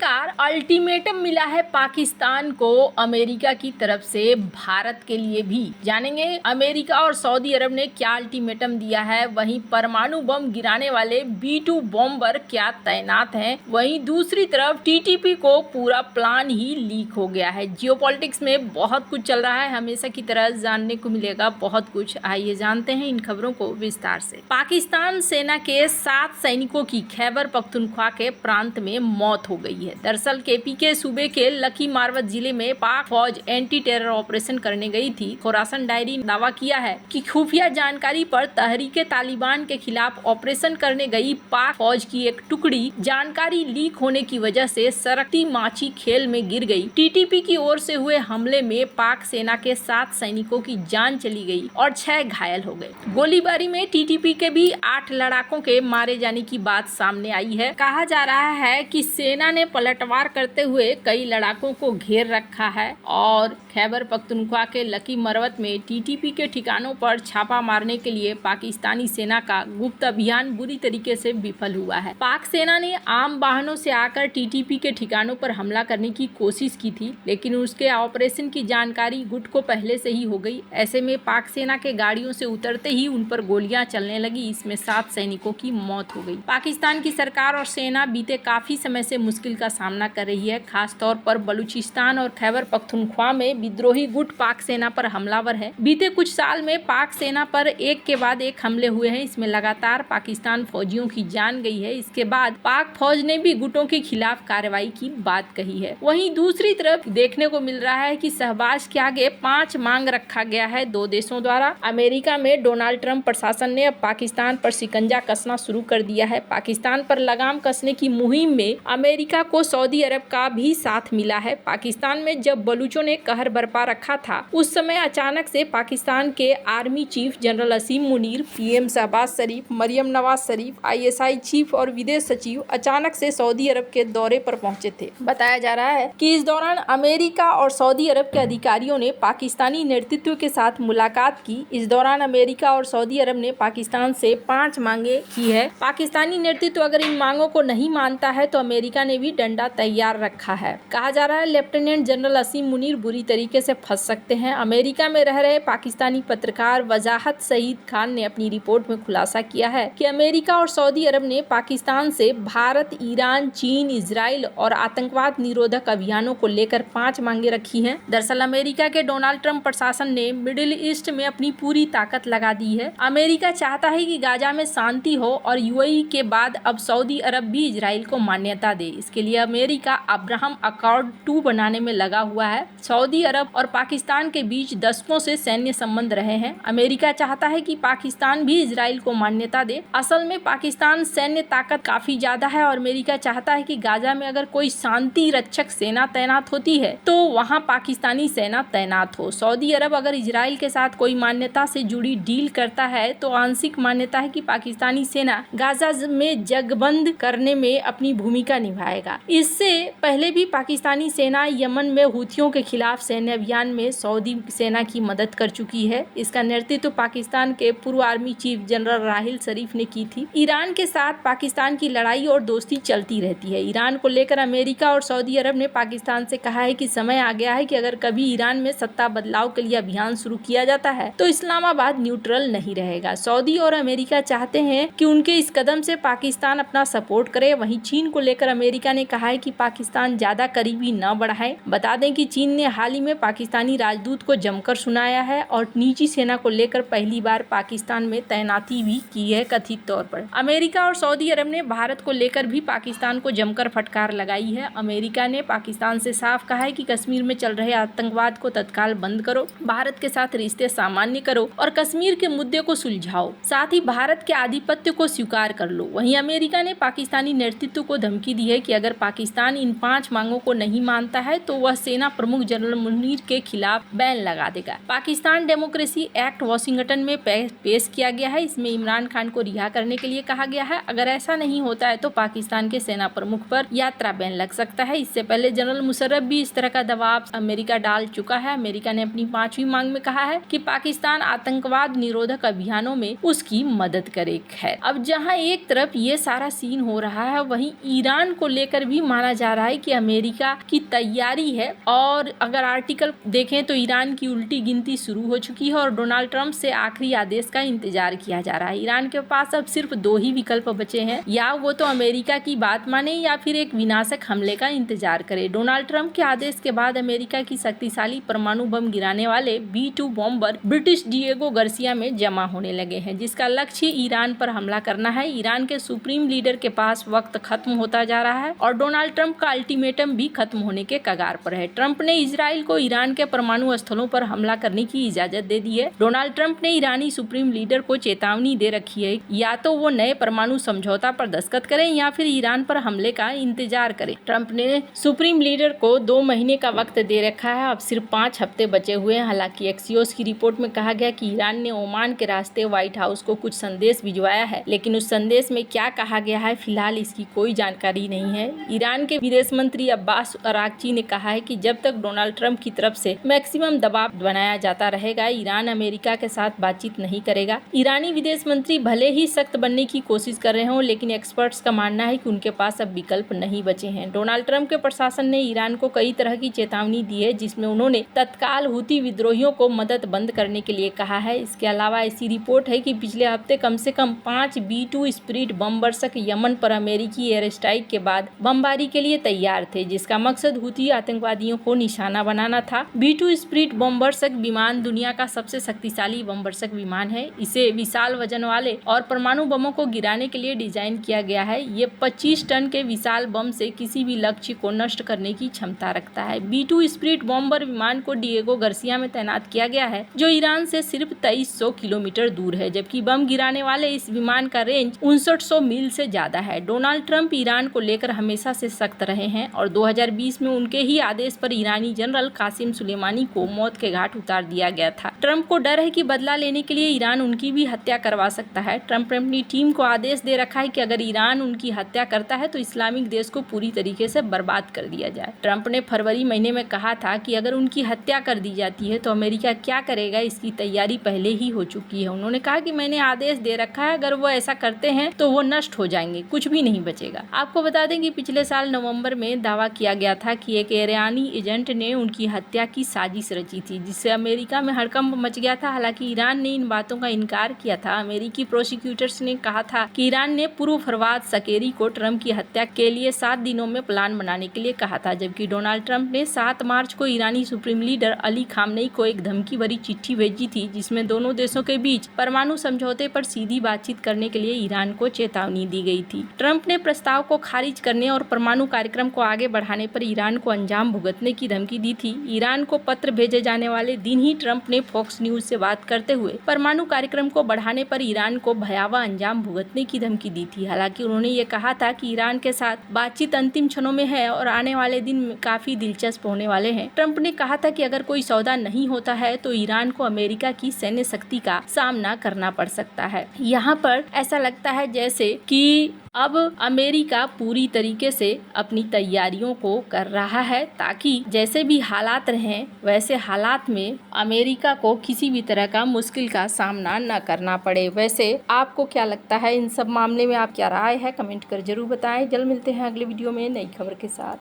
आखिरकार अल्टीमेटम मिला है पाकिस्तान को अमेरिका की तरफ से भारत के लिए भी। जानेंगे अमेरिका और सऊदी अरब ने क्या अल्टीमेटम दिया है। वहीं परमाणु बम गिराने वाले B-2 बॉम्बर क्या तैनात हैं। वहीं दूसरी तरफ टीटीपी को पूरा प्लान ही लीक हो गया है। जियोपॉलिटिक्स में बहुत कुछ चल रहा है, हमेशा की तरह जानने को मिलेगा बहुत कुछ। आइए जानते हैं इन खबरों को विस्तार से। पाकिस्तान सेना के 7 सैनिकों की खैबर पख्तूनख्वा के प्रांत में मौत हो गई है। दरअसल केपीके सूबे के लकी मारवत जिले में पाक फौज एंटी टेरर ऑपरेशन करने गई थी। खुरासन डायरी ने दावा किया है कि खुफिया जानकारी पर तहरीके तालिबान के खिलाफ ऑपरेशन करने गई पाक फौज की एक टुकड़ी जानकारी लीक होने की वजह से सरकती माछी खेल में गिर गई। टीटीपी की ओर से हुए हमले में पाक सेना के 7 सैनिकों की जान चली गई और 6 घायल हो गए। गोलीबारी में टीटीपी के भी 8 लड़ाकों के मारे जाने की बात सामने आई है। कहा जा रहा है कि सेना ने पलटवार करते हुए कई लड़ाकों को घेर रखा है और खैबर पख्तूनख्वा के लकी मरवत में टीटीपी के ठिकानों पर छापा मारने के लिए पाकिस्तानी सेना का गुप्त अभियान बुरी तरीके से विफल हुआ है। पाक सेना ने आम वाहनों से आकर टीटीपी के ठिकानों पर हमला करने की कोशिश की थी, लेकिन उसके ऑपरेशन की जानकारी गुट को पहले से ही हो गई। ऐसे में पाक सेना के गाड़ियों से उतरते ही उन पर गोलियां चलने लगी। इसमें 7 सैनिकों की मौत हो गई। पाकिस्तान की सरकार और सेना बीते काफी समय से मुश्किल का सामना कर रही है। खास तौर पर बलूचिस्तान और खैबर पख्तूनख्वा में विद्रोही गुट पाक सेना पर हमलावर है। बीते कुछ साल में पाक सेना पर एक के बाद एक हमले हुए हैं। इसमें लगातार पाकिस्तान फौजियों की जान गई है। इसके बाद पाक फौज ने भी गुटों के खिलाफ कार्रवाई की बात कही है। वहीं दूसरी तरफ देखने को मिल रहा है कि शहबाज के आगे 5 मांग रखा गया है 2 देशों द्वारा। अमेरिका में डोनाल्ड ट्रंप प्रशासन ने अब पाकिस्तान पर शिकंजा कसना शुरू कर दिया है। पाकिस्तान पर लगाम कसने की मुहिम में अमेरिका को सऊदी अरब का भी साथ मिला है। पाकिस्तान में जब बलूचों ने कहर बरपा रखा था, उस समय अचानक से पाकिस्तान के आर्मी चीफ जनरल असीम मुनीर, पीएम शहबाज शरीफ, मरियम नवाज शरीफ, आईएसआई चीफ और विदेश सचिव अचानक से सऊदी अरब के दौरे पर पहुंचे थे। बताया जा रहा है कि इस दौरान अमेरिका और सऊदी अरब के अधिकारियों ने पाकिस्तानी नेतृत्व के साथ मुलाकात की। इस दौरान अमेरिका और सऊदी अरब ने पाकिस्तान से 5 मांगे की है। पाकिस्तानी नेतृत्व अगर इन मांगों को नहीं मानता है तो अमेरिका ने भी डंडा तैयार रखा है। कहा जा रहा है लेफ्टिनेंट जनरल असीम मुनीर बुरी तरीके से फंस सकते हैं। अमेरिका में रह रहे पाकिस्तानी पत्रकार वजाहत सईद खान ने अपनी रिपोर्ट में खुलासा किया है कि अमेरिका और सऊदी अरब ने पाकिस्तान से भारत, ईरान, चीन, इजराइल और आतंकवाद निरोधक अभियानों को लेकर 5 मांगे रखी हैं। दरअसल अमेरिका के डोनाल्ड ट्रंप प्रशासन ने मिडिल ईस्ट में अपनी पूरी ताकत लगा दी है। अमेरिका चाहता है कि गाजा में शांति हो और यूएई के बाद अब सऊदी अरब भी इजराइल को मान्यता दे। इसके लिए अमेरिका अब्राहम अकॉर्ड 2 बनाने में लगा हुआ है। सऊदी अरब और पाकिस्तान के बीच दशकों से सैन्य संबंध रहे हैं। अमेरिका चाहता है कि पाकिस्तान भी इजराइल को मान्यता दे। असल में पाकिस्तान सैन्य ताकत काफी ज्यादा है और अमेरिका चाहता है कि गाजा में अगर कोई शांति रक्षक सेना तैनात होती है तो वहां पाकिस्तानी सेना तैनात हो। सऊदी अरब अगर इजराइल के साथ कोई मान्यता से जुड़ी डील करता है तो आंशिक मान्यता है कि पाकिस्तानी सेना गाजा में जगबंद करने में अपनी भूमिका निभाएगा। इससे पहले भी पाकिस्तानी सेना यमन में हुथियों के खिलाफ सैन्य अभियान में सऊदी सेना की मदद कर चुकी है। इसका नेतृत्व पाकिस्तान के पूर्व आर्मी चीफ जनरल राहिल शरीफ ने की थी। ईरान के साथ पाकिस्तान की लड़ाई और दोस्ती चलती रहती है। ईरान को लेकर अमेरिका और सऊदी अरब ने पाकिस्तान से कहा है कि समय आ गया है कि अगर कभी ईरान में सत्ता बदलाव के लिए अभियान शुरू किया जाता है तो इस्लामाबाद न्यूट्रल नहीं रहेगा। सऊदी और अमेरिका चाहते हैं कि उनके इस कदम से पाकिस्तान अपना सपोर्ट करे। वहीं चीन को लेकर अमेरिका ने कहा है कि पाकिस्तान ज्यादा करीबी न बढ़ाए। बता दें कि चीन ने हाल ही में पाकिस्तानी राजदूत को जमकर सुनाया है और निजी सेना को लेकर पहली बार पाकिस्तान में तैनाती भी की है कथित तौर पर। अमेरिका और सऊदी अरब ने भारत को लेकर भी पाकिस्तान को जमकर फटकार लगाई है। अमेरिका ने पाकिस्तान से साफ कहा है कि कश्मीर में चल रहे आतंकवाद को तत्काल बंद करो, भारत के साथ रिश्ते सामान्य करो और कश्मीर के मुद्दे को सुलझाओ, साथ ही भारत के आधिपत्य को स्वीकार कर लो। वहीं अमेरिका ने पाकिस्तानी नेतृत्व को धमकी दी है कि अगर पाकिस्तान इन 5 मांगों को नहीं मानता है तो वह सेना प्रमुख जनरल मुनीर के खिलाफ बैन लगा देगा। पाकिस्तान डेमोक्रेसी एक्ट वाशिंगटन में पेश किया गया है। इसमें इमरान खान को रिहा करने के लिए कहा गया है। अगर ऐसा नहीं होता है तो पाकिस्तान के सेना प्रमुख पर यात्रा बैन लग सकता है। इससे पहले जनरल मुशर्रफ भी इस तरह का दबाव अमेरिका डाल चुका है। अमेरिका ने अपनी 5वीं मांग में कहा है कि पाकिस्तान आतंकवाद निरोधक अभियानों में उसकी मदद करे। है अब जहां एक तरफ ये सारा सीन हो रहा है, वहीं ईरान को लेकर भी माना जा रहा है कि अमेरिका की तैयारी है। और अगर आर्टिकल देखें तो ईरान की उल्टी गिनती शुरू हो चुकी है और डोनाल्ड ट्रंप से आखिरी आदेश का इंतजार किया जा रहा है। ईरान के पास अब सिर्फ 2 ही विकल्प बचे हैं, या वो तो अमेरिका की बात माने या फिर एक विनाशक हमले का इंतजार करे। डोनाल्ड ट्रंप के आदेश के बाद अमेरिका की शक्तिशाली परमाणु बम गिराने वाले B-2 bomber British Diego Garcia में जमा होने लगे हैं, जिसका लक्ष्य ईरान पर हमला करना है। ईरान के सुप्रीम लीडर के पास वक्त खत्म होता जा रहा है और डोनाल्ड ट्रंप का अल्टीमेटम भी खत्म होने के कगार पर है। ट्रंप ने इजराइल को ईरान के परमाणु स्थलों पर हमला करने की इजाजत दे दी है। डोनाल्ड ट्रंप ने ईरानी सुप्रीम लीडर को चेतावनी दे रखी है, या तो वो नए परमाणु समझौता पर दस्तखत करें या फिर ईरान पर हमले का इंतजार करें। ट्रंप ने सुप्रीम लीडर को 2 महीने का वक्त दे रखा है। अब सिर्फ 5 हफ्ते बचे हुए हैं। हालांकि एक्सियोस की रिपोर्ट में कहा गया कि ईरान ने ओमान के रास्ते व्हाइट हाउस को कुछ संदेश भिजवाया है, लेकिन उस संदेश में क्या कहा गया है फिलहाल इसकी कोई जानकारी नहीं है। ईरान के विदेश मंत्री अब्बास अरागची ने कहा है कि जब तक डोनाल्ड ट्रंप की तरफ से मैक्सिमम दबाव बनाया जाता रहेगा, ईरान अमेरिका के साथ बातचीत नहीं करेगा। ईरानी विदेश मंत्री भले ही सख्त बनने की कोशिश कर रहे हों, लेकिन एक्सपर्ट्स का मानना है कि उनके पास अब विकल्प नहीं बचे हैं। डोनाल्ड ट्रंप के प्रशासन ने ईरान को कई तरह की चेतावनी दी है, जिसमें उन्होंने तत्काल हूती विद्रोहियों को मदद बंद करने के लिए कहा है। इसके अलावा ऐसी रिपोर्ट है कि पिछले हफ्ते कम से कम 5 B-2 स्पिरिट बमवर्षक यमन पर अमेरिकी एयर स्ट्राइक के बाद बमबारी के लिए तैयार थे, जिसका मकसद हूती आतंकवादियों को निशाना बनाना था। B-2 स्पिरिट बमवर्षक विमान दुनिया का सबसे शक्तिशाली बमवर्षक विमान है। इसे विशाल वजन वाले और परमाणु बमों को गिराने के लिए डिजाइन किया गया है। ये 25 टन के विशाल बम से किसी भी लक्ष्य को नष्ट करने की क्षमता रखता है। B-2 स्पिरिट बॉम्बर विमान को डिएगो गार्सिया में तैनात किया गया है, जो ईरान से सिर्फ 2300 किलोमीटर दूर है, जबकि बम गिराने वाले इस विमान का रेंज 5900 मील से ज्यादा है। डोनाल्ड ट्रंप ईरान को लेकर हमेशा से सख्त रहे हैं और 2020 में उनके ही आदेश पर ईरानी जनरल कासिम सुलेमानी को मौत के घाट उतार दिया गया था। ट्रंप को डर है कि बदला लेने के लिए ईरान उनकी भी हत्या करवा सकता है। ट्रंप ने अपनी टीम को आदेश दे रखा है कि अगर ईरान उनकी हत्या करता है तो इस्लामिक देश को पूरी तरीके से बर्बाद कर दिया जाए। ट्रंप ने फरवरी महीने में कहा था कि अगर उनकी हत्या कर दी जाती है तो अमेरिका क्या करेगा, इसकी तैयारी पहले ही हो चुकी है। उन्होंने कहा कि मैंने आदेश दे रखा है, अगर वो ऐसा करते हैं तो वो नष्ट हो जाएंगे, कुछ भी नहीं बचेगा। आपको बता दें कि पिछले साल नवंबर में दावा किया गया था कि एक ईरानी एजेंट ने उनकी हत्या की साजिश रची थी, जिससे अमेरिका में हड़कंप मच गया था। हालांकि ईरान ने इन बातों का इनकार किया था। अमेरिकी प्रोसिक्यूटर्स ने कहा था कि ईरान ने पूर्व फरवाद सकेरी को ट्रंप की हत्या के लिए 7 दिनों में प्लान बनाने के लिए कहा था, जबकि डोनाल्ड ट्रंप ने 7 मार्च को ईरानी सुप्रीम लीडर अली खामनेई को एक धमकी भरी चिट्ठी भेजी थी, जिसमें दोनों देशों के बीच परमाणु समझौते पर सीधी बातचीत करने के लिए ईरान को चेतावनी दी गई थी। ट्रंप ने प्रस्ताव को खारिज करने और परमाणु कार्यक्रम को आगे बढ़ाने पर ईरान को अंजाम भुगतने की धमकी दी थी। ईरान को पत्र भेजे जाने वाले दिन ही ट्रंप ने फॉक्स न्यूज से बात करते हुए परमाणु कार्यक्रम को बढ़ाने पर ईरान को भयावह अंजाम भुगतने की धमकी दी थी। हालांकि उन्होंने ये कहा था कि ईरान के साथ बातचीत अंतिम क्षणों में है और आने वाले दिन काफी दिलचस्प होने वाले हैं। ट्रंप ने कहा था कि अगर कोई सौदा नहीं होता है तो ईरान को अमेरिका की सैन्य शक्ति का सामना करना पड़ सकता है। यहाँ पर ऐसा लगता है जैसे कि अब अमेरिका पूरी तरीके से अपनी तैयारियों को कर रहा है, ताकि जैसे भी हालात रहें वैसे हालात में अमेरिका को किसी भी तरह का मुश्किल का सामना न करना पड़े। वैसे आपको क्या लगता है इन सब मामले में, आप क्या राय है कमेंट कर जरूर बताएं। जल्द मिलते हैं अगले वीडियो में नई खबर के साथ।